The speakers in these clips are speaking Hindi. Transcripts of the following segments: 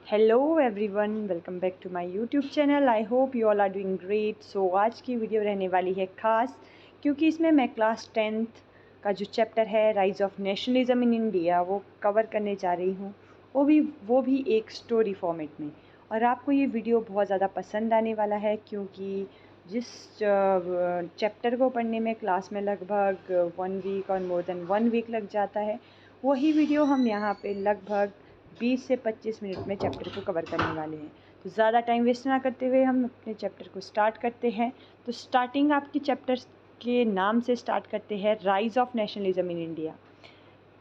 Hello everyone, welcome back to my YouTube channel. I hope you all are doing great. So आज की वीडियो रहने वाली है ख़ास, क्योंकि इसमें मैं क्लास 10th का जो चैप्टर है rise of nationalism in India वो कवर करने जा रही हूँ, वो भी एक स्टोरी फॉर्मेट में। और आपको ये वीडियो बहुत ज़्यादा पसंद आने वाला है, क्योंकि जिस चैप्टर को पढ़ने में क्लास में लगभग 1 वीक और मोर देन 1 वीक लग जाता है, वही वीडियो हम यहाँ पे लगभग 20 से 25 मिनट में चैप्टर को कवर करने वाले हैं। तो ज़्यादा टाइम वेस्ट ना करते हुए हम अपने चैप्टर को स्टार्ट करते हैं। तो स्टार्टिंग आपकी चैप्टर के नाम से स्टार्ट करते हैं, rise of nationalism in India.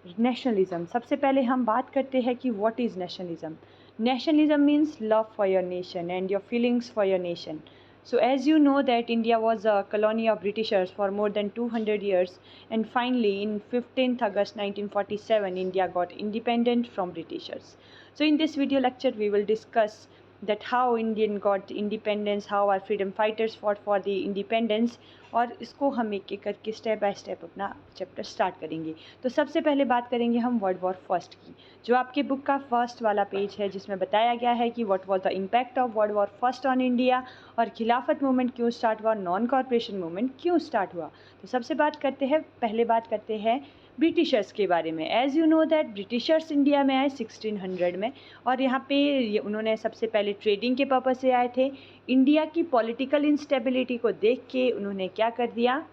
Nationalism, सबसे पहले हम बात करते हैं कि what is nationalism. Nationalism means love for your nation and your feelings for your nation. So as you know that India was a colony of Britishers for more than 200 years, and finally in 15th August 1947 India got independent from Britishers. So in this video lecture we will discuss that how Indian got independence, how our freedom fighters fought for the independence, और इसको हम एक एक करके स्टेप बाय स्टेप अपना चैप्टर स्टार्ट करेंगे। तो सबसे पहले बात करेंगे हम वर्ल्ड वॉर फर्स्ट की, जो आपके बुक का फर्स्ट वाला पेज है, जिसमें बताया गया है कि what was the impact of world war first on India, और खिलाफत मूवमेंट क्यों स्टार्ट हुआ, नॉन कॉर्पोरेशन मूवमेंट क्यों स्टार्ट हुआ। तो सबसे पहले बात करते हैं ब्रिटिशर्स के बारे में। As you know that Britishers India में आए 1600 में, और यहाँ पे उन्होंने सबसे पहले ट्रेडिंग के पर्पज़ से आए थे। इंडिया की पॉलिटिकल इंस्टेबिलिटी को देख के उन्होंने क्या कर दिया,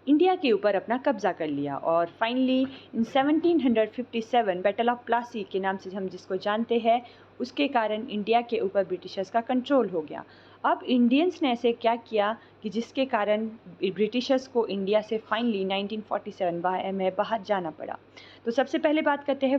इंडिया के ऊपर अपना कब्जा कर लिया। और finally in 1757 battle of Plassey के नाम से हम जिसको जानते हैं, उसके कारण इंडिया के ऊपर ब्रिटिशर्स का कंट्रोल हो गया। अब इंडियंस ने ऐसे क्या किया कि जिसके कारण ब्रिटिशर्स को इंडिया से फाइनली 1947 में बाहर जाना पड़ा। तो सबसे पहले बात करते हैं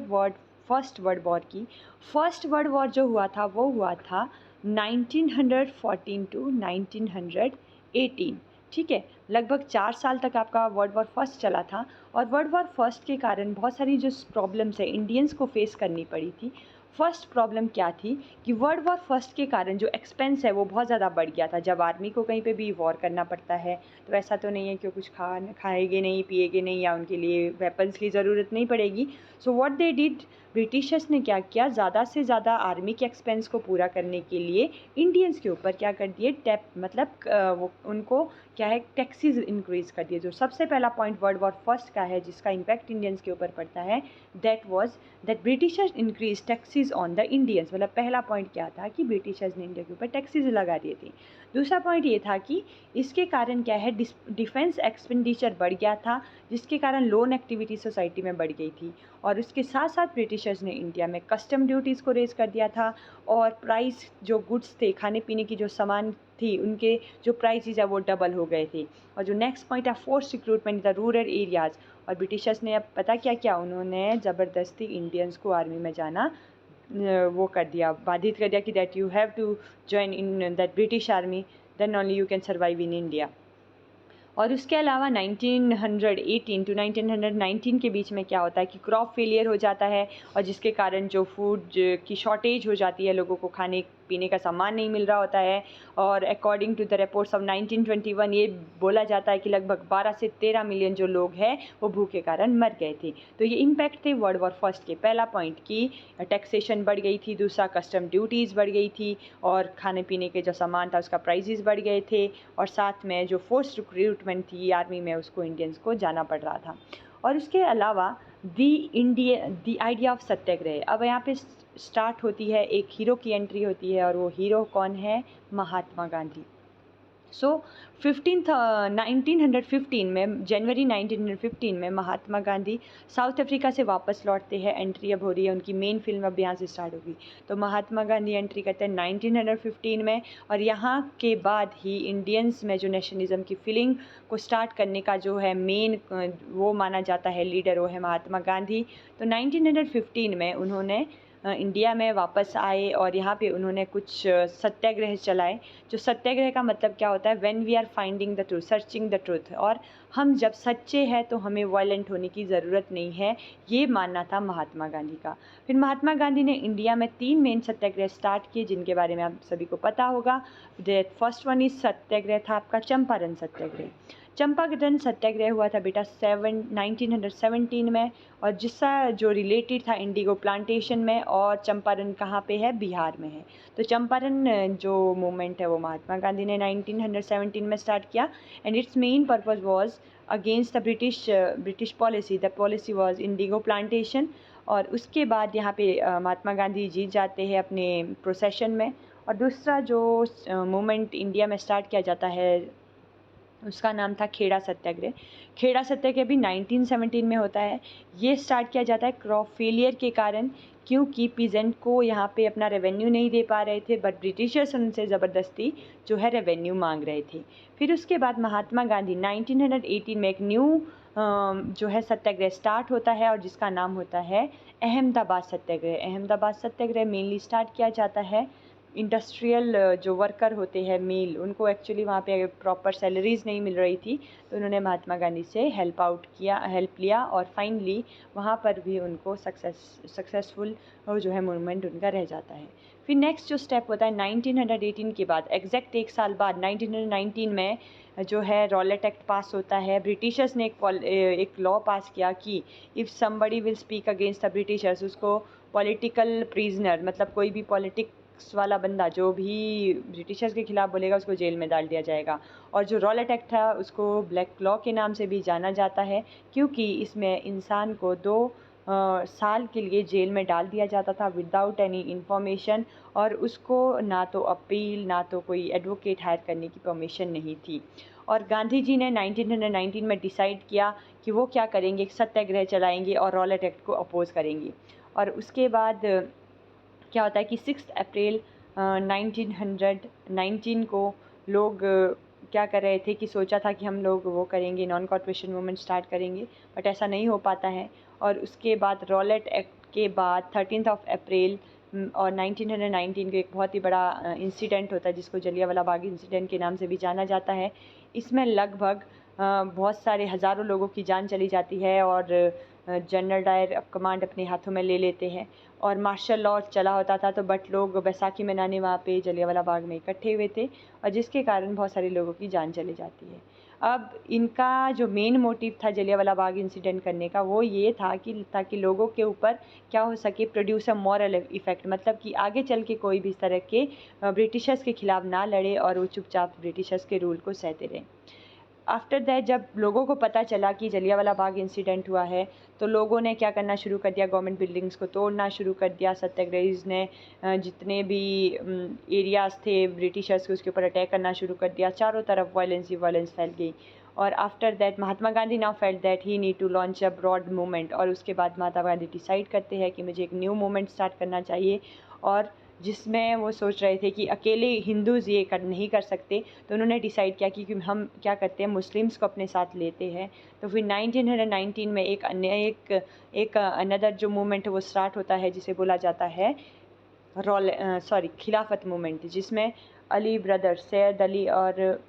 फर्स्ट वर्ल्ड वॉर की। फर्स्ट वर्ल्ड वॉर जो हुआ था वो हुआ था 1914 टू 1918। ठीक है, लगभग 4 साल तक आपका वर्ल्ड वॉर फर्स्ट चला था। और वर्ल्ड वॉर फर्स्ट के कारण बहुत सारी जो प्रॉब्लम्स है इंडियंस को फेस करनी पड़ी थी। फर्स्ट प्रॉब्लम क्या थी कि वर्ल्ड वॉर फर्स्ट के कारण जो एक्सपेंस है वो बहुत ज़्यादा बढ़ गया था। जब आर्मी को कहीं पे भी वॉर करना पड़ता है तो ऐसा तो नहीं है कि वो कुछ खाएंगे नहीं, पिएंगे नहीं, या उनके लिए वेपन्स की ज़रूरत नहीं पड़ेगी। So what they did, Britishers ने क्या किया, ज़्यादा से ज़्यादा आर्मी के एक्सपेंस को पूरा करने के लिए इंडियंस के ऊपर क्या कर दिए, वो उनको क्या है, टैक्सीज इंक्रीज़ कर दिए। जो सबसे पहला पॉइंट वर्ल्ड वॉर फर्स्ट का है जिसका इम्पैक्ट इंडियंस के ऊपर पड़ता है, that Britishers increase taxis on the Indians. मतलब पहला पॉइंट क्या था कि ब्रिटिशर्स ने इंडिया के ऊपर टैक्सीज लगा दिए थे। दूसरा पॉइंट ये था कि इसके कारण क्या है, डिफेंस एक्सपेंडिचर बढ़ गया था, जिसके कारण लोन एक्टिविटी सोसाइटी में बढ़ गई थी। और उसके साथ साथ ब्रिटिशर्स ने इंडिया में कस्टम ड्यूटीज़ को रेज कर दिया था, और प्राइस जो गुड्स थे, खाने पीने की जो सामान थी, उनके जो प्राइसेस है वो डबल हो गए थे। और जो नेक्स्ट पॉइंट है, force recruitment in the rural areas. और ब्रिटिशर्स ने अब पता क्या किया, उन्होंने ज़बरदस्ती इंडियंस को आर्मी में जाना वो कर दिया, बाधित कर दिया कि that you have to join in that British army, then only you can survive in India. और उसके अलावा 1918 टू 1919 के बीच में क्या होता है कि क्रॉप फेलियर हो जाता है, और जिसके कारण जो फूड की शॉर्टेज हो जाती है, लोगों को खाने पीने का सामान नहीं मिल रहा होता है। और according to the reports of 1921 ये बोला जाता है कि लगभग 12 से 13 मिलियन जो लोग हैं वो भूख के कारण मर गए थे। तो ये इम्पैक्ट थे वर्ल्ड वॉर फर्स्ट के। पहला पॉइंट की टैक्सेशन बढ़ गई थी, दूसरा कस्टम ड्यूटीज़ बढ़ गई थी, और खाने पीने के जो सामान था उसका प्राइजेस बढ़ गए थे, और साथ में जो फोर्स रिक्रूटमेंट थी आर्मी में उसको इंडियंस को जाना पड़ रहा था। और इसके अलावा द आइडिया ऑफ सत्याग्रह। अब यहाँ पे स्टार्ट होती है, एक हीरो की एंट्री होती है, और वो हीरो कौन है, महात्मा गांधी। सो 1915 में, जनवरी 1915 में महात्मा गांधी साउथ अफ्रीका से वापस लौटते हैं। एंट्री अब हो रही है उनकी, मेन फिल्म अब यहाँ से स्टार्ट होगी। तो महात्मा गांधी एंट्री करते हैं 1915 में, और यहाँ के बाद ही इंडियंस में जो नेशनलिज्म की फीलिंग को स्टार्ट करने का जो है मेन वो माना जाता है लीडर, वो है महात्मा गांधी। तो 1915 में उन्होंने इंडिया में वापस आए, और यहाँ पे उन्होंने कुछ सत्याग्रह चलाए। जो सत्याग्रह का मतलब क्या होता है, when we are finding the truth, searching the truth. और हम जब सच्चे हैं तो हमें वायलेंट होने की ज़रूरत नहीं है, ये मानना था महात्मा गांधी का। फिर महात्मा गांधी ने इंडिया में 3 मेन सत्याग्रह स्टार्ट किए, जिनके बारे में आप सभी को पता होगा। दैट फर्स्ट वन इज सत्याग्रह था आपका चंपारण सत्याग्रह। चंपारण सत्याग्रह हुआ था बेटा 1917 में, और जिसका जो रिलेटेड था इंडिगो प्लांटेशन में, और चंपारण कहाँ पे है, बिहार में है। तो चंपारण जो मूवमेंट है वो महात्मा गांधी ने 1917 में स्टार्ट किया, and it's main purpose was against the British policy. The policy was Indigo plantation. और उसके बाद यहाँ पे महात्मा गांधी जीत जाते हैं अपने प्रोसेशन में। और दूसरा जो मूवमेंट इंडिया में स्टार्ट किया जाता है उसका नाम था खेड़ा सत्याग्रह। खेड़ा सत्याग्रह भी 1917 में होता है। ये स्टार्ट किया जाता है क्रॉप फेलियर के कारण, क्योंकि पीजेंट को यहाँ पे अपना रेवेन्यू नहीं दे पा रहे थे, बट ब्रिटिशर्स उनसे ज़बरदस्ती जो है रेवेन्यू मांग रहे थे। फिर उसके बाद महात्मा गांधी 1918 में एक न्यू जो है सत्याग्रह स्टार्ट होता है, और जिसका नाम होता है अहमदाबाद सत्याग्रह। अहमदाबाद सत्याग्रह मेनली स्टार्ट किया जाता है इंडस्ट्रियल जो वर्कर होते हैं मिल, उनको एक्चुअली वहाँ पे प्रॉपर सैलरीज नहीं मिल रही थी, तो उन्होंने महात्मा गांधी से हेल्प लिया, और फाइनली वहाँ पर भी उनको सक्सेसफुल जो है मूवमेंट उनका रह जाता है। फिर नेक्स्ट जो स्टेप होता है 1918 के बाद, एग्जैक्ट 1 साल बाद 1919 में जो है रॉलेट एक्ट पास होता है। ब्रिटिशर्स ने एक लॉ पास किया कि if somebody will speak against the Britishers, उसको पॉलिटिकल प्रिजनर, मतलब कोई भी पॉलिटिक्स वाला बंदा जो भी ब्रिटिशर्स के खिलाफ बोलेगा उसको जेल में डाल दिया जाएगा। और जो रॉलेट एक्ट था उसको ब्लैक लॉ के नाम से भी जाना जाता है, क्योंकि इसमें इंसान को 2 साल के लिए जेल में डाल दिया जाता था विदाउट एनी इन्फॉर्मेशन, और उसको ना तो अपील ना तो कोई एडवोकेट हायर करने की परमिशन नहीं थी। और गांधी जी ने 1919 में डिसाइड किया कि वो क्या करेंगे, सत्याग्रह चलाएंगे और रॉलेट एक्ट को अपोज करेंगे। और उसके बाद क्या होता है कि 6 अप्रैल 1919 को लोग क्या कर रहे थे कि सोचा था कि हम लोग वो करेंगे, नॉन कॉर्पोरेशन मूवमेंट स्टार्ट करेंगे, बट ऐसा नहीं हो पाता है। और उसके बाद रॉलेट एक्ट के बाद 13 अप्रैल और 1919 को एक बहुत ही बड़ा इंसिडेंट होता है, जिसको जलियांवाला बाग इंसिडेंट के नाम से भी जाना जाता है। इसमें लगभग बहुत सारे हज़ारों लोगों की जान चली जाती है, और जनरल डायर अब कमांड अपने हाथों में ले लेते हैं, और मार्शल लॉ चला होता था। तो बट लोग बैसाखी मनाने वहाँ पे जलियांवाला बाग में इकट्ठे हुए थे, और जिसके कारण बहुत सारे लोगों की जान चली जाती है। अब इनका जो मेन मोटिव था जलियांवाला बाग इंसिडेंट करने का, वो ये था कि ताकि लोगों के ऊपर क्या हो सके, प्रोड्यूस अ मॉरल इफ़ेक्ट, मतलब कि आगे चल के कोई भी इस तरह के ब्रिटिशर्स के खिलाफ ना लड़े और वो चुपचाप ब्रिटिशर्स के रूल को सहते रहे। आफ्टर दैट जब लोगों को पता चला कि जलियांवाला बाग इंसिडेंट हुआ है, तो लोगों ने क्या करना शुरू कर दिया, गवर्नमेंट बिल्डिंग्स को तोड़ना शुरू कर दिया। सत्याग्रहीज ने जितने भी एरियाज़ थे ब्रिटिशर्स के, उसके ऊपर अटैक करना शुरू कर दिया। चारों तरफ वायलेंस ही वायलेंस फैल गई। और after that Mahatma Gandhi now felt that he need to launch a broad movement. और उसके बाद महात्मा गांधी डिसाइड करते हैं कि मुझे एक न्यू मूवमेंट स्टार्ट करना चाहिए, और जिसमें वो सोच रहे थे कि अकेले हिंदूज़ ये नहीं कर सकते, तो उन्होंने डिसाइड किया कि हम क्या करते हैं, मुस्लिम्स को अपने साथ लेते हैं। तो फिर 1919 में एक अनदर जो मूवमेंट है वो स्टार्ट होता है, जिसे बोला जाता है खिलाफत मूवमेंट, जिसमें अली ब्रदर्स सैयद अली और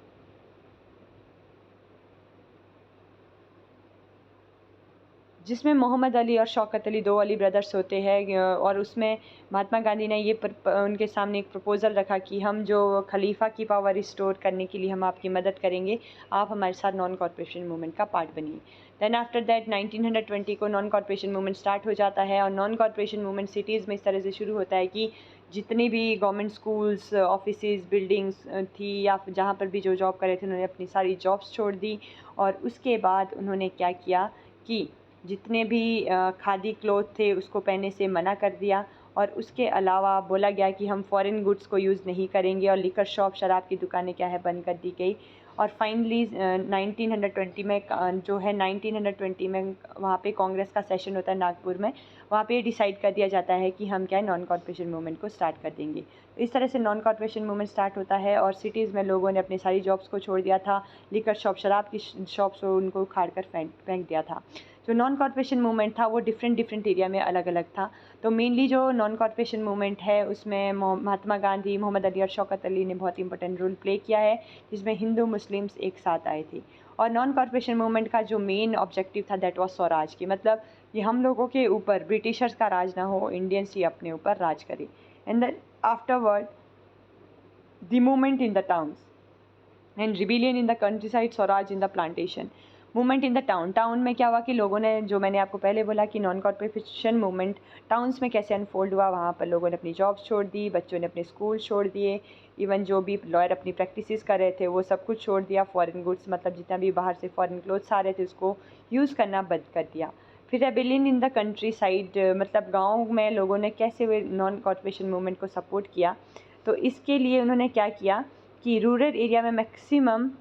जिसमें मोहम्मद अली और शौकत अली, 2 अली ब्रदर्स होते हैं। और उसमें महात्मा गांधी ने ये उनके सामने एक प्रपोज़ल रखा कि हम जो खलीफा की पावर रिस्टोर करने के लिए हम आपकी मदद करेंगे, आप हमारे साथ नॉन कॉर्पोरेशन मूवमेंट का पार्ट बनिए। दैन आफ्टर दैट 1920 को नॉन कॉर्पोरेशन मूवमेंट स्टार्ट हो जाता है। और नॉन कॉर्पोरेशन मूवमेंट सिटीज़ में इस तरह से शुरू होता है कि जितनी भी गवर्नमेंट स्कूल्स, ऑफिसेज, बिल्डिंग्स थी, या जहाँ पर भी जो जॉब कर रहे थे, उन्होंने अपनी सारी जॉब्स छोड़ दी। और उसके बाद उन्होंने क्या किया कि जितने भी खादी क्लोथ थे उसको पहनने से मना कर दिया। और उसके अलावा बोला गया कि हम फॉरेन गुड्स को यूज़ नहीं करेंगे, और लिकर शॉप, शराब की दुकानें क्या है, बंद कर दी गई। और फाइनली 1920 में जो है 1920 में वहाँ पे कांग्रेस का सेशन होता है नागपुर में, वहाँ पे डिसाइड कर दिया जाता है कि हम क्या है, नॉन कॉर्पोरेशन मूवमेंट को स्टार्ट कर देंगे। तो इस तरह से नॉन कॉर्पोरेशन मूवमेंट स्टार्ट होता है, और सिटीज़ में लोगों ने अपनी सारी जॉब्स को छोड़ दिया था। लिकर शॉप, शराब की शॉप्स को उनको उखाड़ कर फेंक दिया था। जो नॉन कॉर्पोरेशन मूवमेंट था वो डिफरेंट एरिया में अलग अलग था। तो मेनली जो नॉन कॉर्पोरेशन मूवमेंट है उसमें महात्मा गांधी, मोहम्मद अली और शौकत अली ने बहुत इंपॉर्टेंट रोल प्ले किया है, जिसमें हिंदू मुस्लिम्स एक साथ आए थे। और नॉन कॉर्पोरेशन मूवमेंट का जो मेन ऑब्जेक्टिव था दैट वाज स्वराज की, मतलब ये हम लोगों के ऊपर ब्रिटिशर्स का राज ना हो, इंडियंस ही अपने ऊपर राज करे। And then afterward the movement in the towns and rebellion in the countryside, swaraj in the plantation. Movement in the town में क्या हुआ कि लोगों ने, जो मैंने आपको पहले बोला कि नॉन कॉर्पोरेशन मूवमेंट टाउन्स में कैसे अनफोल्ड हुआ, वहाँ पर लोगों ने अपनी जॉब्स छोड़ दी, बच्चों ने अपने स्कूल छोड़ दिए, इवन जो भी लॉयर अपनी प्रैक्टिसेस कर रहे थे वो सब कुछ छोड़ दिया, फॉरेन गुड्स मतलब जितना भी बाहर से फॉरेन क्लोथ्स आ रहे थे उसको यूज़ करना बंद कर दिया। फिर rebellion in the country side, मतलब गाँव में लोगों ने कैसे नॉन कॉर्पोरेशन मूवमेंट को सपोर्ट किया, तो इसके लिए उन्होंने क्या किया कि रूरल एरिया में मैक्सिमम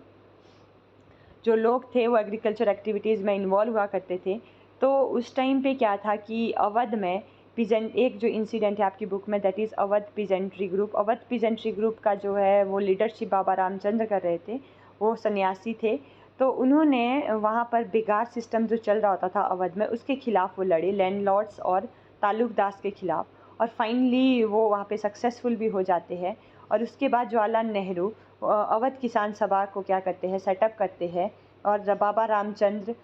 जो लोग थे वो एग्रीकल्चर एक्टिविटीज़ में इन्वॉल्व हुआ करते थे। तो उस टाइम पे क्या था कि अवध में पीजेंट, एक जो इंसिडेंट है आपकी बुक में that is Awadh peasantry group. Awadh peasantry group का जो है वो लीडरशिप बाबा रामचंद्र कर रहे थे, वो सन्यासी थे। तो उन्होंने वहाँ पर बेगार सिस्टम जो चल रहा होता था अवध में, उसके खिलाफ वो लड़े, लैंडलॉर्ड्स और तालुकदास के खिलाफ, और फाइनली वो वहाँ पे सक्सेसफुल भी हो जाते हैं। और उसके बाद जवाहरलाल नेहरू अवध किसान सभा को क्या करते हैं, सेटअप करते हैं, और बाबा रामचंद्र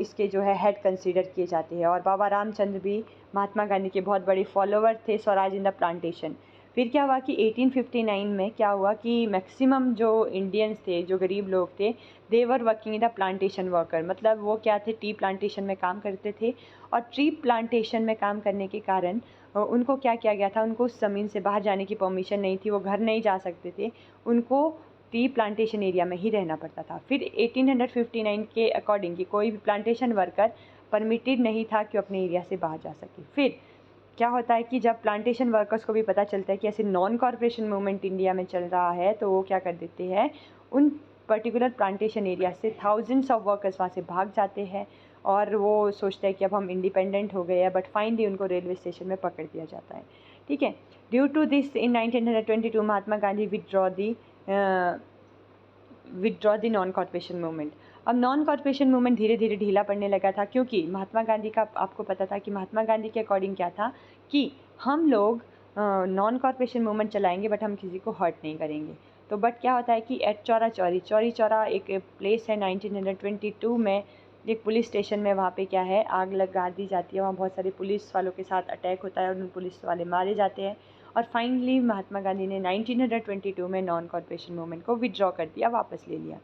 इसके जो है हेड कंसीडर किए जाते हैं। और बाबा रामचंद्र भी महात्मा गांधी के बहुत बड़े फॉलोवर थे, स्वराज इन द प्लांटेशन। फिर क्या हुआ कि 1859 में क्या हुआ कि मैक्सिमम जो इंडियंस थे, जो गरीब लोग थे, they were working in the plantation worker, मतलब वो क्या थे, टी प्लांटेशन में काम करते थे। और ट्री प्लांटेशन में काम करने के कारण उनको क्या किया गया था, उनको उस ज़मीन से बाहर जाने की परमिशन नहीं थी, वो घर नहीं जा सकते थे, उनको टी प्लांटेशन एरिया में ही रहना पड़ता था। फिर 1859 के अकॉर्डिंग कि कोई भी प्लांटेशन वर्कर परमिटेड नहीं था कि अपने एरिया से बाहर जा सके। फिर क्या होता है कि जब प्लांटेशन वर्कर्स को भी पता चलता है कि ऐसे नॉन कॉर्पोरेशन मूवमेंट इंडिया में चल रहा है, तो वो क्या कर देते हैं, उन पर्टिकुलर प्लांटेशन एरिया से थाउजेंड्स ऑफ वर्कर्स वहाँ से भाग जाते हैं, और वो सोचते हैं कि अब हम इंडिपेंडेंट हो गए हैं, बट फाइनली उनको रेलवे स्टेशन में पकड़ दिया जाता है। ठीक है, due to this in 1922 Mahatma Gandhi withdraw the non corporation movement. अब नॉन कॉर्पोरेशन मूवमेंट धीरे धीरे ढीला पड़ने लगा था, क्योंकि महात्मा गांधी का, आपको पता था कि महात्मा गांधी के अकॉर्डिंग क्या था कि हम लोग नॉन कॉर्पोरेशन मूवमेंट चलाएंगे बट हम किसी को हर्ट नहीं करेंगे। तो बट क्या होता है कि एट चौरी चौरा एक प्लेस है, 1922 में एक पुलिस स्टेशन में, वहाँ पे क्या है, आग लगा दी जाती है, वहाँ बहुत सारे पुलिस वालों के साथ अटैक होता है और उन पुलिस वाले मारे जाते हैं। और फाइनली महात्मा गांधी ने 1922 में नॉन कॉर्पोरेशन मूवमेंट को विड्रॉ कर दिया, वापस ले लिया।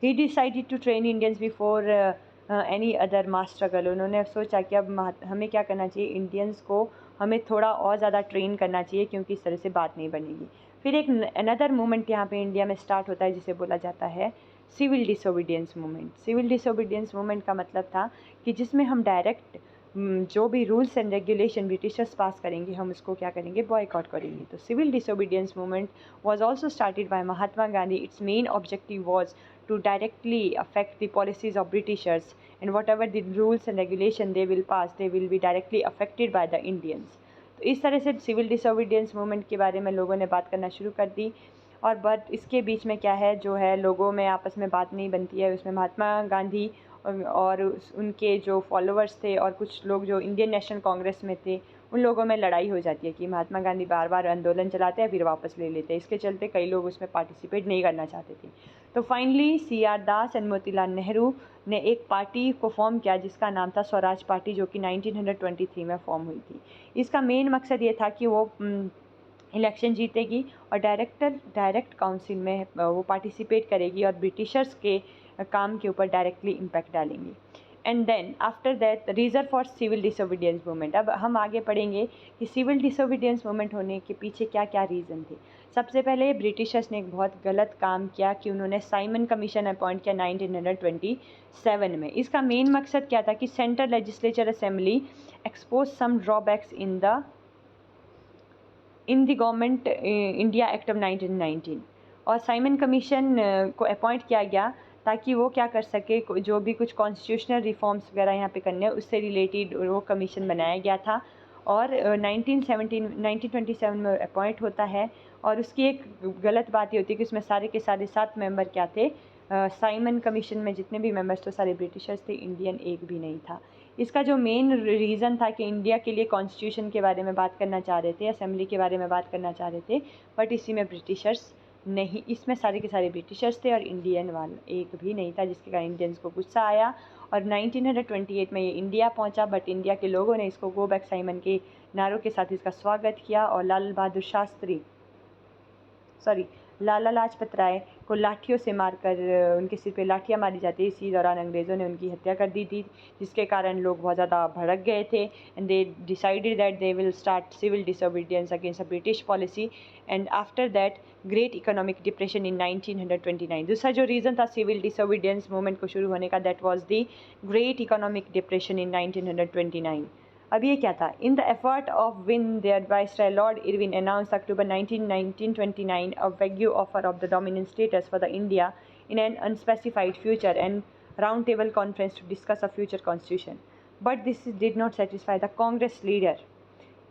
He decided to train Indians before any other mass struggle. उन्होंने सोचा कि अब हमें क्या करना चाहिए, इंडियंस को हमें थोड़ा और ज़्यादा ट्रेन करना चाहिए, क्योंकि इस तरह से बात नहीं बनेगी। फिर एक अनदर मूवमेंट यहाँ पे इंडिया में स्टार्ट होता है जिसे बोला जाता है civil disobedience movement. Civil disobedience movement का मतलब था कि जिसमें हम डायरेक्ट जो भी रूल्स एंड रेगुलेशन ब्रिटिशर्स पास करेंगे हम उसको क्या करेंगे, बॉयकॉट करेंगे। तो civil disobedience movement was also started by Mahatma Gandhi. Its main objective was to directly affect the policies of Britishers, and whatever the rules and regulation they will pass, they will be directly affected by the Indians. तो इस तरह से सिविल डिसोबीडियंस मूवमेंट के बारे में लोगों ने बात करना शुरू कर दी। और बट इसके बीच में क्या है, जो है लोगों में आपस में बात नहीं बनती है, उसमें महात्मा गांधी और उनके जो फॉलोअर्स थे और कुछ लोग जो इंडियन नेशनल कांग्रेस में थे, उन लोगों में लड़ाई हो जाती है कि महात्मा गांधी बार बार आंदोलन चलाते हैं फिर वापस ले लेते हैं। इसके चलते कई लोग उसमें पार्टिसिपेट नहीं करना चाहते थे। तो finally CR Das and Motilal Nehru ने एक पार्टी को फॉर्म किया जिसका नाम था स्वराज पार्टी, जो कि 1923 में फॉर्म हुई थी। इसका मेन मकसद ये था कि वो इलेक्शन जीतेगी और डायरेक्ट काउंसिल में वो पार्टिसिपेट करेगी और ब्रिटिशर्स के काम के ऊपर डायरेक्टली इम्पैक्ट डालेंगी। And then after that reason for civil disobedience movement. अब हम आगे पढ़ेंगे कि सिविल डिसोबीडियंस मूवमेंट होने के पीछे क्या क्या रीज़न थे। सबसे पहले ब्रिटिशर्स ने एक बहुत गलत काम किया कि उन्होंने साइमन कमीशन अपॉइंट किया 1927 में। इसका मेन मकसद क्या था कि central legislature assembly expose some drawbacks in the government India act of 1919। और साइमन कमीशन को अपॉइंट किया गया ताकि वो क्या कर सके, जो भी कुछ कॉन्स्टिट्यूशनल रिफॉर्म्स वगैरह यहाँ पे करने उससे रिलेटेड वो कमीशन बनाया गया था। और 1927 में अपॉइंट होता है। और उसकी एक गलत बात ये होती है कि उसमें सारे के सारे 7 मेंबर क्या थे, साइमन कमीशन में जितने भी मेंबर्स थे सारे ब्रिटिशर्स थे, इंडियन एक भी नहीं था। इसका जो मेन रीज़न था कि इंडिया के लिए कॉन्स्टिट्यूशन के बारे में बात करना चाह रहे थे, असेंबली के बारे में बात करना चाह रहे थे, बट इसी में ब्रिटिशर्स नहीं, इसमें सारे के सारे ब्रिटिशर्स थे और इंडियन वाला एक भी नहीं था, जिसके कारण इंडियंस को गुस्सा आया और 1928 में ये इंडिया पहुंचा। बट इंडिया के लोगों ने इसको गो बैक साइमन के नारों के साथ इसका स्वागत किया और लाला लाजपत राय को लाठियों से मारकर उनके सिर पे लाठियाँ मारी जाती। इसी दौरान अंग्रेज़ों ने उनकी हत्या कर दी थी, जिसके कारण लोग बहुत ज़्यादा भड़क गए थे and they decided that they will start civil disobedience against the British policy and after that great economic depression in 1929। दूसरा जो रीज़न था सिविल डिसोबीडियंस मूवमेंट को शुरू होने का, that was the great economic depression in 1929। अब ये क्या था? In the effort of win their viceroy Lord Irwin announce October 1929 a vague offer of the dominant status for the India in an unspecified future and round table conference to discuss a future constitution. But this did not satisfy the Congress leader.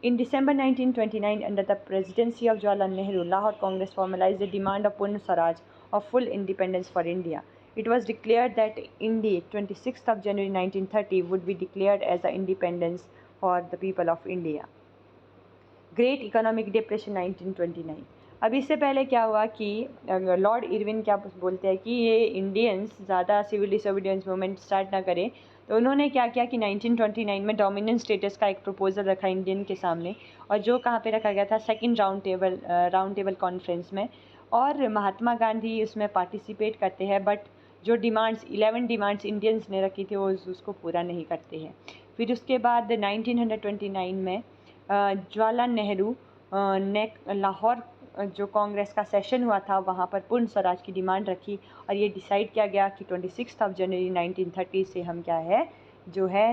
In December 1929, under the presidency of Jawaharlal Nehru, Lahore Congress formalized the demand of Purna Swaraj of full independence for India. It was declared that India, 26th of January 1930, would be declared as the independence for the people of India. Great Economic Depression 1929. अब इससे पहले क्या हुआ कि लॉर्ड इरविन क्या बोलते हैं कि ये इंडियंस ज़्यादा सिविल डिसोबीडियंस मूवमेंट स्टार्ट ना करें, तो उन्होंने क्या किया कि 1929 में डोमिनेंट स्टेटस का एक प्रपोजल रखा इंडियन के सामने, और जो कहाँ पे रखा गया था? सेकंड राउंड टेबल कॉन्फ्रेंस में, और महात्मा गांधी उसमें पार्टिसिपेट करते हैं। बट जो डिमांड्स 11 डिमांड्स इंडियंस ने रखी थी वो उसको पूरा नहीं करते हैं। फिर उसके बाद 1929 में जवाहरलाल नेहरू ने लाहौर जो कांग्रेस का सेशन हुआ था वहाँ पर पूर्ण स्वराज की डिमांड रखी और ये डिसाइड किया गया कि 26 जनवरी 1930 से हम क्या है जो है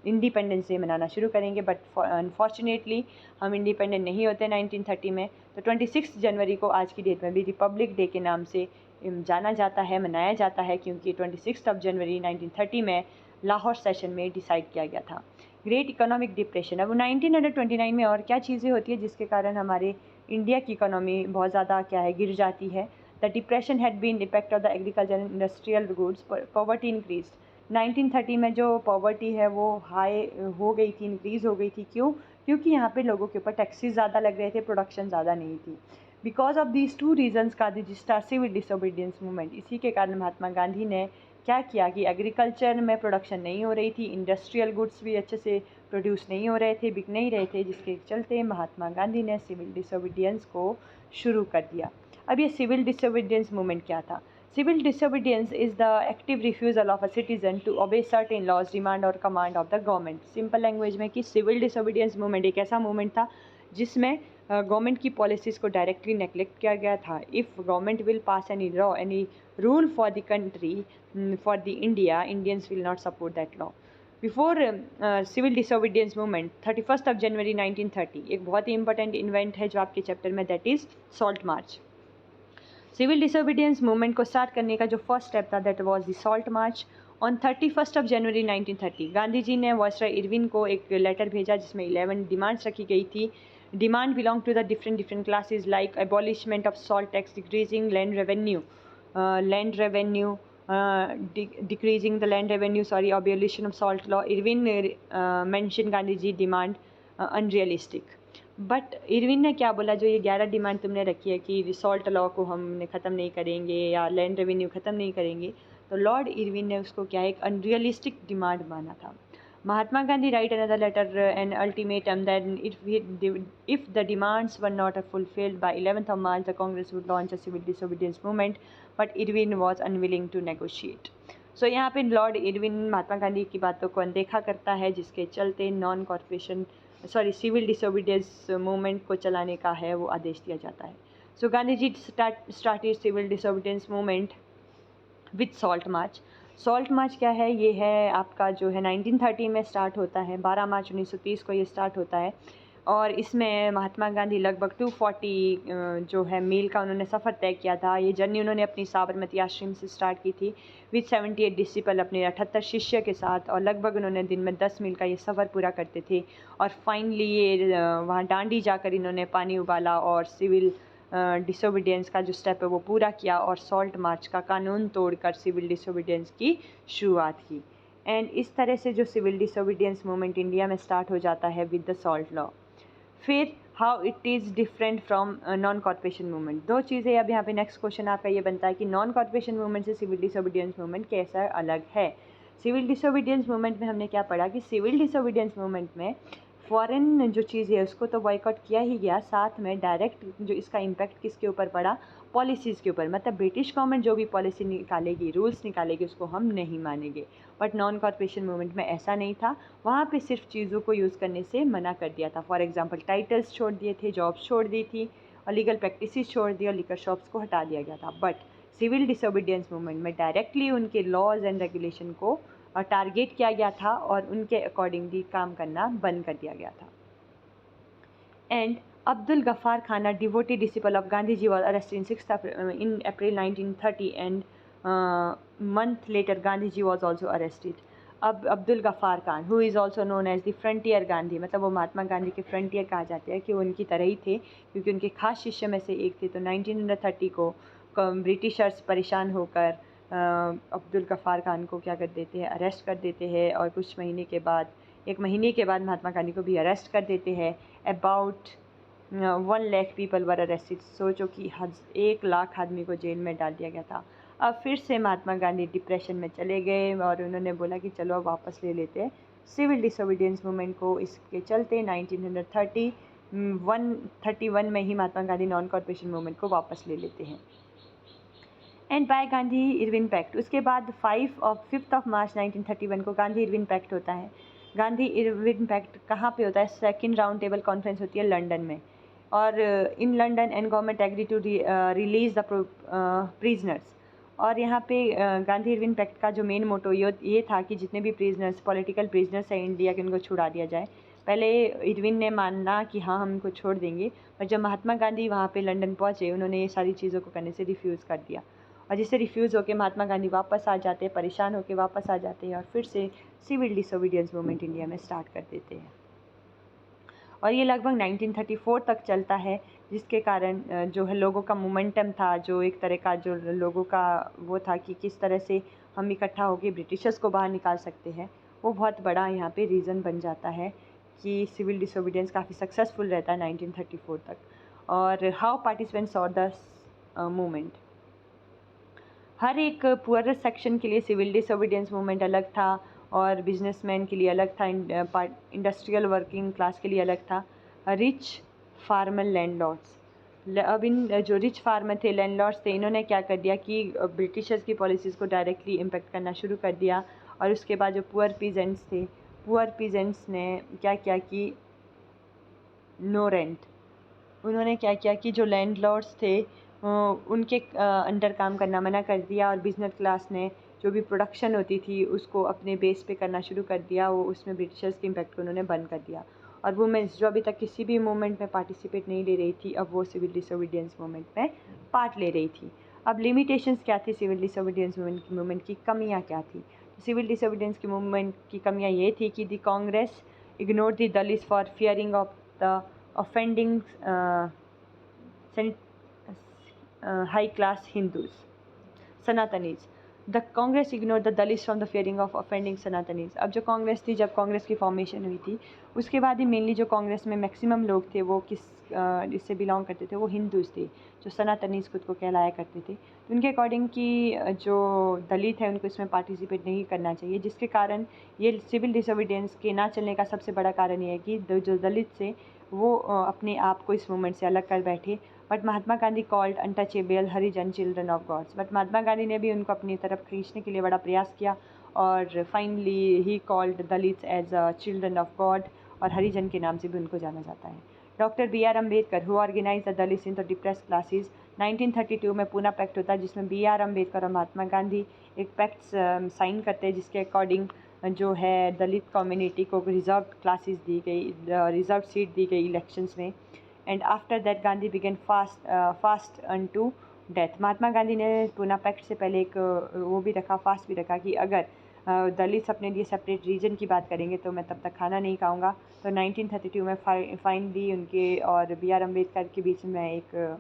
इंडिपेंडेंस डे मनाना शुरू करेंगे। बट अनफॉर्चुनेटली हम इंडिपेंडेंट नहीं होते 1930 में, तो 26 जनवरी को आज की डेट में भी रिपब्लिक डे के नाम से जाना जाता है, मनाया जाता है, क्योंकि 26 जनवरी 1930 में लाहौर सेशन में डिसाइड किया गया था। ग्रेट इकोनॉमिक डिप्रेशन, अब 1929 में और क्या चीज़ें होती है जिसके कारण हमारे इंडिया की इकोनॉमी बहुत ज़्यादा क्या है गिर जाती है? The depression had been effect of the agriculture industrial goods, poverty increase. 1930 में जो पॉवर्टी है वो हाई हो गई थी, इंक्रीज़ हो गई थी। क्यों? क्योंकि यहाँ पे लोगों के ऊपर टैक्सेस ज़्यादा लग रहे थे, प्रोडक्शन ज़्यादा नहीं थी। Because of these two reasons का रजिस्टर सिविल डिसोबीडियंस मूवमेंट। इसी के कारण महात्मा गांधी ने क्या किया कि एग्रीकल्चर में प्रोडक्शन नहीं हो रही थी, इंडस्ट्रियल गुड्स भी अच्छे से प्रोड्यूस नहीं हो रहे थे, बिक नहीं रहे थे, जिसके चलते महात्मा गांधी ने सिविल डिसोबीडियंस को शुरू कर दिया। अब ये सिविल डिसोबीडियंस मूवमेंट क्या था? Civil disobedience is the active refusal of a citizen to obey certain laws, demand और command of the government. Simple language में कि सिविल डिसोबीडियंस मूवमेंट एक ऐसा मूवमेंट था जिसमें गवर्नमेंट की पॉलिसीज़ को डायरेक्टली नेगलेक्ट किया गया था। If government will pass any law, any rule for the country, for the India, Indians will not support that law. Before civil disobedience movement 31 जनवरी 1930 एक बहुत ही इंपॉर्टेंट इवेंट है जो आपके चैप्टर में, that is salt march. Civil disobedience movement को स्टार्ट करने का जो फर्स्ट स्टेप था that was the salt march. On 31 जनवरी 1930 गांधी जी ने वाइसरॉय इरविन को एक लेटर भेजा जिसमें 11 डिमांड्स रखी गई थी। Demand belong to the different classes like abolishment of salt tax, decreasing land revenue, decreasing the land revenue, abolition of salt law. Irwin mentioned Gandhi ji demand unrealistic. But Irwin ने क्या बोला, जो ये 11 डिमांड तुमने रखी है कि सॉल्ट लॉ को हमने ख़त्म नहीं करेंगे या लैंड रेवेन्यू ख़त्म नहीं करेंगे, तो लॉर्ड इरविन ने उसको क्या एक अनरियलिस्टिक डिमांड माना था। Mahatma Gandhi right another letter and ultimatum that if the demands were not fulfilled by 11th of March, the Congress would launch a civil disobedience movement, but Irwin was unwilling to negotiate. So यहाँ पे लॉर्ड इरविन महात्मा गांधी की बातों को अनदेखा करता है, जिसके चलते सिविल डिसोबीडियंस मूवमेंट को चलाने का है वो आदेश दिया जाता है। So Gandhi ji started civil disobedience movement with salt march. Salt march क्या है? ये है आपका जो है 1930 में स्टार्ट होता है, 12 मार्च 1930 को ये स्टार्ट होता है, और इसमें महात्मा गांधी लगभग 240 जो है मील का उन्होंने सफ़र तय किया था। ये जर्नी उन्होंने अपनी साबरमती आश्रम से स्टार्ट की थी विथ 78 डिसिपल, अपने 78 शिष्य के साथ, और लगभग उन्होंने दिन में 10 मील का ये सफ़र पूरा करते थे। और फाइनली ये वहाँ डांडी जाकर इन्होंने पानी उबाला और सिविल डिसोबीडियंस का जो स्टेप है वो पूरा किया और सॉल्ट मार्च का कानून तोड़कर सिविल डिसोबीडियंस की शुरुआत की। एंड इस तरह से जो सिविल डिसोबीडियंस मूवमेंट इंडिया में स्टार्ट हो जाता है विद द सॉल्ट लॉ। फिर how it is different from non corporation movement. दो चीज़ें। अब यहाँ पे नेक्स्ट क्वेश्चन आपका ये बनता है कि नॉन कॉर्पोरेशन मूवमेंट से सिविल डिसोबीडियंस मूवमेंट कैसा अलग है। सिविल डिसोबीडियंस मूवमेंट में हमने क्या पढ़ा कि सिविल डिसोबीडियंस मूवमेंट में फॉरेन जो चीज़ है उसको तो बॉयकॉट किया ही गया, साथ में डायरेक्ट जो इसका इम्पैक्ट किसके ऊपर पड़ा, पॉलिसीज़ के ऊपर। मतलब ब्रिटिश गवर्नमेंट जो भी पॉलिसी निकालेगी, रूल्स निकालेगी, उसको हम नहीं मानेंगे। बट नॉन कॉर्पोरेशन मूवमेंट में ऐसा नहीं था, वहाँ पे सिर्फ चीज़ों को यूज़ करने से मना कर दिया था। फॉर एग्जांपल टाइटल्स छोड़ दिए थे, जॉब्स छोड़ दी थी, और लीगल प्रैक्टिसेस छोड़ दी, और लिकर शॉप्स को हटा दिया गया था। बट सिविल डिसोबीडियंस मूवमेंट में डायरेक्टली उनके लॉज एंड रेगुलेशन को टारगेट किया गया था और उनके अकॉर्डिंगली काम करना बंद कर दिया गया था। And Abdul Ghaffar Khan, a devotee disciple of Gandhiji, was arrested in April 1930, and month later Gandhiji was also arrested. अब Abdul Ghaffar Khan, who is also known as the frontier Gandhi, मतलब वो महात्मा गांधी के फ्रंटियर कहा जाते हैं कि वो उनकी तरह ही थे, क्योंकि उनके खास शिष्य में से एक थे। तो 1930 को ब्रिटिशर्स परेशान होकर अब्दुल गफ़ार खान को क्या कर देते हैं, अरेस्ट कर देते हैं, और कुछ महीने के बाद, एक महीने के बाद महात्मा गांधी को भी अरेस्ट कर देते हैं। About 1 lakh people were arrested. सोचो कि 1 लाख आदमी को जेल में डाल दिया गया था। अब फिर से महात्मा गांधी डिप्रेशन में चले गए और उन्होंने बोला कि चलो अब वापस ले लेते हैं सिविल डिसोबीडियंस मूवमेंट को। इसके चलते 1931 में ही Mahatma Gandhi non corporation movement को वापस ले लेते हैं। And by Gandhi Irwin pact. उसके बाद 5 मार्च 1931 को गांधी इरविन पैक्ट होता है। गांधी इरविन पैक्ट कहाँ पे होता है? सेकंड राउंड टेबल कॉन्फ्रेंस होती है लंदन में, और in London and government agree to release the prisoners. और यहाँ पे गांधी इरविन पैक्ट का जो मेन मोटो ये था कि जितने भी प्रिजनर्स, पॉलिटिकल प्रिजनर्स हैं इंडिया के, उनको छुड़ा दिया जाए। पहले इरविन ने माना कि हाँ हम उनको छोड़ देंगे, पर जब महात्मा गांधी वहाँ पे लंदन पहुँचे, उन्होंने ये सारी चीज़ों को करने से रिफ्यूज़ कर दिया, और जिससे रिफ्यूज़ होकर महात्मा गांधी वापस आ जाते हैं, परेशान होकर वापस आ जाते हैं, और फिर से सिविल डिसोबीडियंस मूवमेंट इंडिया में स्टार्ट कर देते हैं। और ये लगभग 1934 तक चलता है, जिसके कारण जो है लोगों का मोमेंटम था, जो एक तरह का जो लोगों का वो था कि किस तरह से हम इकट्ठा होकर ब्रिटिशर्स को बाहर निकाल सकते हैं, वो बहुत बड़ा यहाँ पे रीज़न बन जाता है कि सिविल डिसोबीडियंस काफ़ी सक्सेसफुल रहता है 1934 तक। और हाउ पार्टिसिपेंट्स और द मूवमेंट, हर एक पुअर सेक्शन के लिए सिविल डिसोबीडियंस मूवमेंट अलग था, और बिजनेसमैन के लिए अलग था, इंडस्ट्रियल वर्किंग क्लास के लिए अलग था, रिच फार्मर लैंडलॉर्ड्स। अब इन जो रिच फार्मर थे, लैंडलॉर्ड्स थे, इन्होंने क्या कर दिया कि ब्रिटिशर्स की पॉलिसीज़ को डायरेक्टली इम्पेक्ट करना शुरू कर दिया। और उसके बाद जो पुअर पीजेंट्स थे, पुअर पीजेंट्स ने क्या किया कि नो रेंट, उन्होंने क्या किया कि जो लैंडलॉर्ड्स थे उनके अंडर काम करना मना कर दिया, और बिजनेस क्लास ने जो भी प्रोडक्शन होती थी उसको अपने बेस पे करना शुरू कर दिया, वो उसमें ब्रिटिशर्स के इम्पैक्ट को उन्होंने बंद कर दिया। और वुमेंस जो अभी तक किसी भी मूवमेंट में पार्टिसिपेट नहीं ले रही थी, अब वो सिविल डिसोबीडियंस मूवमेंट में पार्ट ले रही थी। अब लिमिटेशंस क्या थी सिविल डिसोबीडियंस मूवमेंट की, कमियाँ क्या थी? सिविल डिसोबीडियंस की मूवमेंट की कमियाँ ये थी कि the Congress ignore the Dalits for fearing of the offending high class Hindus, Sanatanis. The Congress ignored the Dalits from the fearing of offending Sanatanis. अब जो कांग्रेस थी, जब कांग्रेस की फॉर्मेशन हुई थी, उसके बाद ही मेनली जो कांग्रेस में मैक्सिमम लोग थे वो इससे बिलोंग करते थे, वो हिंदूज थे, जो सनातनीज खुद को कहलाया करते थे। तो उनके अकॉर्डिंग कि जो दलित है उनको इसमें पार्टिसिपेट नहीं करना चाहिए, जिसके कारण ये सिविल डिसोबीडियंस के ना चलने का सबसे बड़ा कारण ये है कि जो दलित से वो अपने आप को इस मूवमेंट से अलग कर बैठे। But Mahatma Gandhi called untouchable Harijan children of gods. But Mahatma Gandhi ने भी उनको अपनी तरफ खींचने के लिए बड़ा प्रयास किया, और finally he called Dalits as children of God, और हरिजन के नाम से भी उनको जाना जाता है। Doctor B.R. Ambedkar, who organize the Dalits in the depress classes, 1932 में पूना पैक्ट होता है, जिसमें B.R. अम्बेडकर और महात्मा गांधी एक पैक्ट साइन करते हैं, जिसके अकॉर्डिंग जो है दलित कम्युनिटी को रिजर्व क्लासेस दी गई, रिजर्व सीट दी गई इलेक्शंस में। And after that Gandhi began fast unto death. Mahatma Gandhi ने पूना पैक्ट से पहले एक वो भी रखा, फास्ट भी रखा कि अगर दलित अपने लिए सेपरेट रीजन की बात करेंगे तो मैं तब तक खाना नहीं खाऊंगा। तो 1932 में फाइनली उनके और B.R. अम्बेडकर के बीच में एक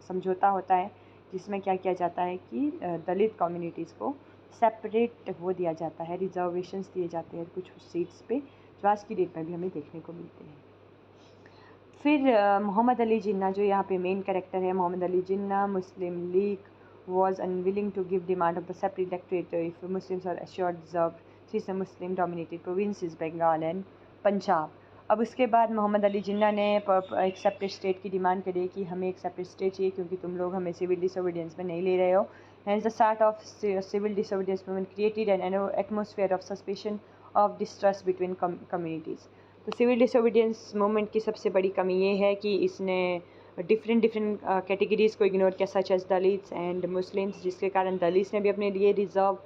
समझौता होता है, जिसमें क्या किया जाता है कि दलित कम्युनिटीज़ को सेपरेट वो दिया जाता है, रिजर्वेशंस दिए जाते हैं कुछ सीट्स पे, जो आज की डेट में भी हमें देखने को मिलते हैं। फिर मोहम्मद अली जिन्ना जो यहाँ पे मेन कैरेक्टर है, मोहम्मद अली जिन्ना, मुस्लिम league was unwilling to give demand of the separate electorate if Muslims are assured deserved since the Muslim dominated provinces Bengal and Punjab. अब उसके बाद मोहम्मद अली जिन्ना ने एक सेपरेट स्टेट की डिमांड करी कि हमें एक सेपरेट स्टेट चाहिए क्योंकि तुम लोग हमें सिविल डिसोबीडियंस में नहीं ले रहे हो। Hence the start of civil disobedience movement created an atmosphere of suspicion of distrust between communities। तो सिविल डिसोबीडियंस मूवमेंट की सबसे बड़ी कमी ये है कि इसने डिफरेंट कैटेगरीज़ को इग्नोर किया, such as Dalits and Muslims, जिसके कारण दलित्स ने भी अपने लिए रिज़र्व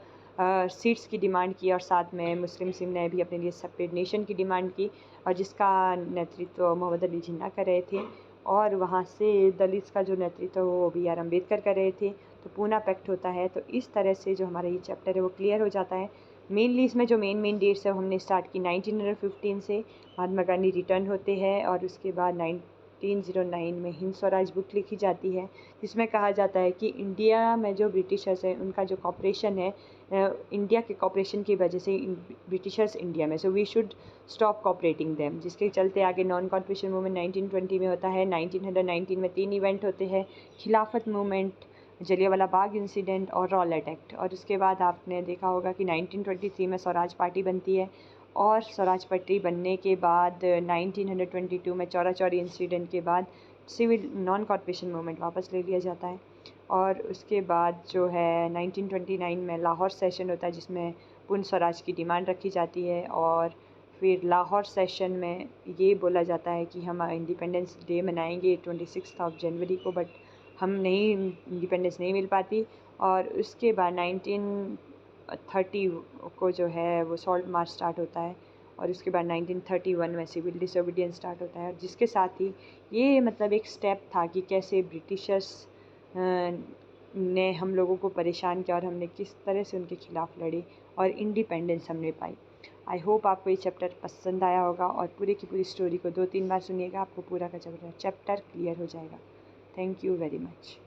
सीट्स की डिमांड की और साथ में मुस्लिम्स ने भी अपने लिए सेपरेट नेशन की डिमांड की, और जिसका नेतृत्व मोहम्मद अली जिन्ना कर रहे थे, और वहाँ से दलित्स का जो नेतृत्व वो बी आर अम्बेडकर कर रहे थे। तो पूना पैक्ट होता है। तो इस तरह से जो हमारा ये चैप्टर है वो क्लियर हो जाता है। मेनली इसमें जो मेन डेट्स है हमने स्टार्ट की 1915 से, महात्मा गांधी रिटर्न होते हैं और उसके बाद 1909 में हिंद स्वराज बुक लिखी जाती है, जिसमें कहा जाता है कि इंडिया में जो ब्रिटिशर्स हैं उनका जो कॉपरेशन है, इंडिया के कॉपरेशन की वजह से ब्रिटिशर्स इंडिया में, so we should stop cooperating them, जिसके चलते आगे नॉन कॉपरेशन मूवमेंट 1920 में होता है। 1919 में 3 इवेंट होते हैं, खिलाफत मूवमेंट, जलियांवाला बाग इंसिडेंट और रॉलेट एक्ट। और उसके बाद आपने देखा होगा कि 1923 में स्वराज पार्टी बनती है, और स्वराज पार्टी बनने के बाद 1922 में चौरा चौरी इंसिडेंट के बाद सिविल नॉन कॉर्पोरेशन मूवमेंट वापस ले लिया जाता है। और उसके बाद जो है 1929 में लाहौर सेशन होता है, जिसमें पूर्ण स्वराज की डिमांड रखी जाती है। और फिर लाहौर सेशन में ये बोला जाता है कि हम इंडिपेंडेंस डे मनाएंगे 26 जनवरी को, बट हम नहीं, इंडिपेंडेंस नहीं मिल पाती। और उसके बाद 1930 को जो है वो सॉल्ट मार्च स्टार्ट होता है, और उसके बाद 1931 में सिविल डिसोबीडियंस स्टार्ट होता है, जिसके साथ ही ये मतलब एक स्टेप था कि कैसे ब्रिटिशर्स ने हम लोगों को परेशान किया और हमने किस तरह से उनके खिलाफ़ लड़े और इंडिपेंडेंस हमने पाई। आई होप आपको ये चैप्टर पसंद आया होगा, और पूरी की पूरी स्टोरी को 2-3 बार सुनिएगा, आपको पूरा का चैप्टर क्लियर हो जाएगा। Thank you very much.